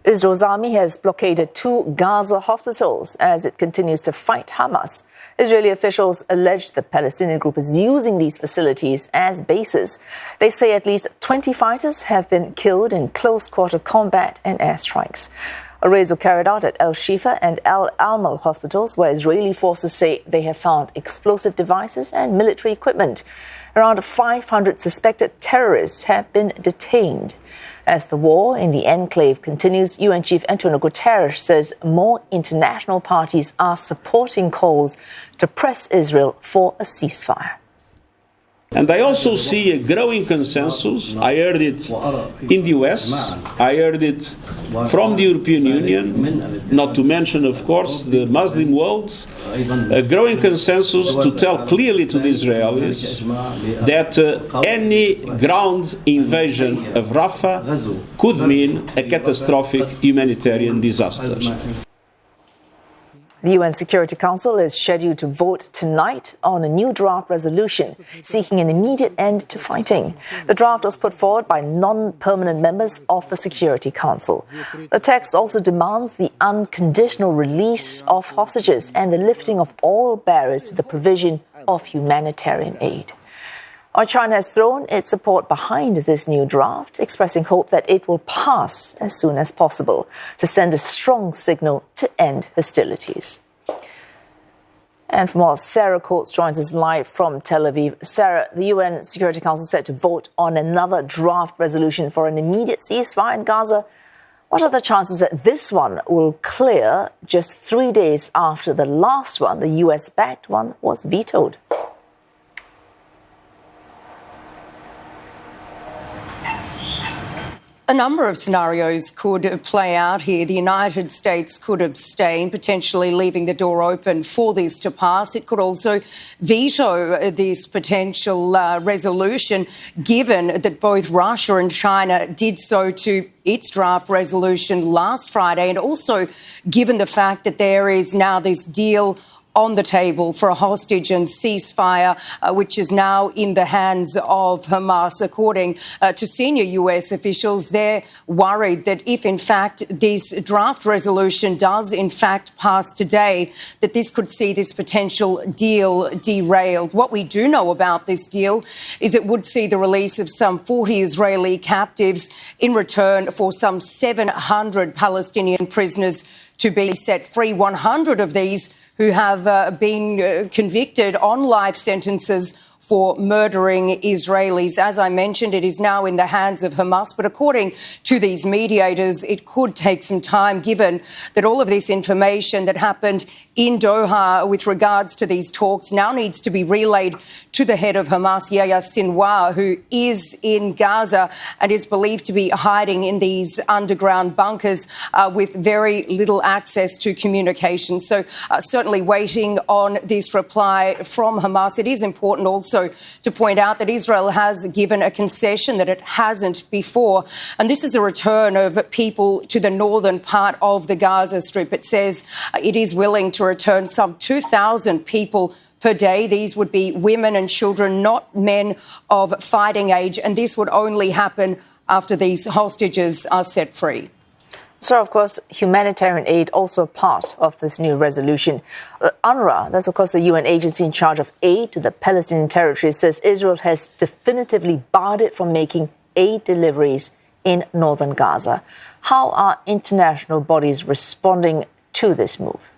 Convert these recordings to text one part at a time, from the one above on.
Israel's army has blockaded 2 Gaza hospitals as it continues to fight Hamas. Israeli officials allege the Palestinian group is using these facilities as bases. They say at least 20 fighters have been killed in close-quarter combat and airstrikes. Raids were carried out at Al-Shifa and Al-Amal hospitals, where Israeli forces say they have found explosive devices and military equipment. Around 500 suspected terrorists have been detained. As the war in the enclave continues, UN Chief Antonio Guterres says more international parties are supporting calls to press Israel for a ceasefire. And I also see a growing consensus. I heard it in the US, I heard it from the European Union, not to mention, of course, the Muslim world, a growing consensus to tell clearly to the Israelis that any ground invasion of Rafah could mean a catastrophic humanitarian disaster. The UN Security Council is scheduled to vote tonight on a new draft resolution seeking an immediate end to fighting. The draft was put forward by non-permanent members of the Security Council. The text also demands the unconditional release of hostages and the lifting of all barriers to the provision of humanitarian aid. China has thrown its support behind this new draft, expressing hope that it will pass as soon as possible to send a strong signal to end hostilities. And for more, Sarah Coates joins us live from Tel Aviv. Sarah, the UN Security Council set to vote on another draft resolution for an immediate ceasefire in Gaza. What are the chances that this one will clear just 3 days after the last one, the US-backed one, was vetoed? A number of scenarios could play out here. The United States could abstain, potentially leaving the door open for this to pass. It could also veto this potential resolution, given that both Russia and China did so to its draft resolution last Friday, and also given the fact that there is now this deal on the table for a hostage and ceasefire, which is now in the hands of Hamas. According to senior US officials, they're worried that if, in fact, this draft resolution does, in fact, pass today, that this could see this potential deal derailed. What we do know about this deal is it would see the release of some 40 Israeli captives in return for some 700 Palestinian prisoners to be set free. 100 of these who have been convicted on life sentences for murdering Israelis. As I mentioned, it is now in the hands of Hamas, but according to these mediators, it could take some time, given that all of this information that happened in Doha with regards to these talks now needs to be relayed to the head of Hamas, Yahya Sinwar, who is in Gaza and is believed to be hiding in these underground bunkers with very little access to communication. So certainly waiting on this reply from Hamas. It is important also to point out that Israel has given a concession that it hasn't before, and this is a return of people to the northern part of the Gaza Strip. It says it is willing to return some 2,000 people per day. These would be women and children, not men of fighting age, and this would only happen after these hostages are set free. So, of course, humanitarian aid also part of this new resolution. UNRWA, that's, of course, the UN agency in charge of aid to the Palestinian territories, says Israel has definitively barred it from making aid deliveries in northern Gaza. How are international bodies responding to this move?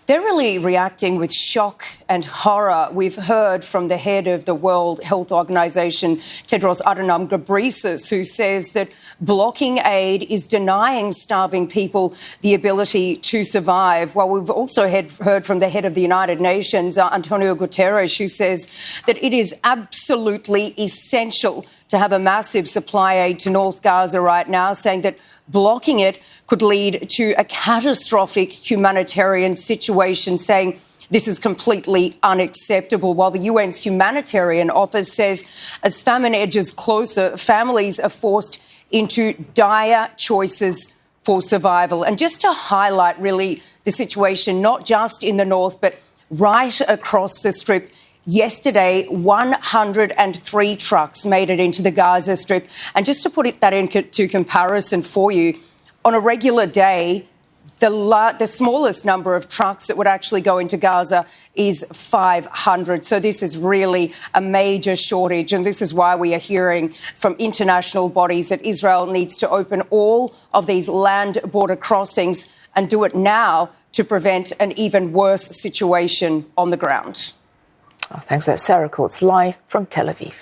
They're really reacting with shock and horror. We've heard from the head of the World Health Organization, Tedros Adhanom Ghebreyesus, who says that blocking aid is denying starving people the ability to survive. Well, we've also heard from the head of the United Nations, Antonio Guterres, who says that it is absolutely essential to have a massive supply aid to North Gaza right now, saying that blocking it could lead to a catastrophic humanitarian situation, saying this is completely unacceptable. While the UN's humanitarian office says as famine edges closer, families are forced into dire choices for survival. And just to highlight really the situation, not just in the north, but right across the Strip Yesterday, 103 trucks made it into the Gaza Strip. And just to put that into comparison for you, on a regular day, the smallest number of trucks that would actually go into Gaza is 500. So this is really a major shortage. And this is why we are hearing from international bodies that Israel needs to open all of these land border crossings and do it now to prevent an even worse situation on the ground. Thanks, Sarah Coates, live from Tel Aviv.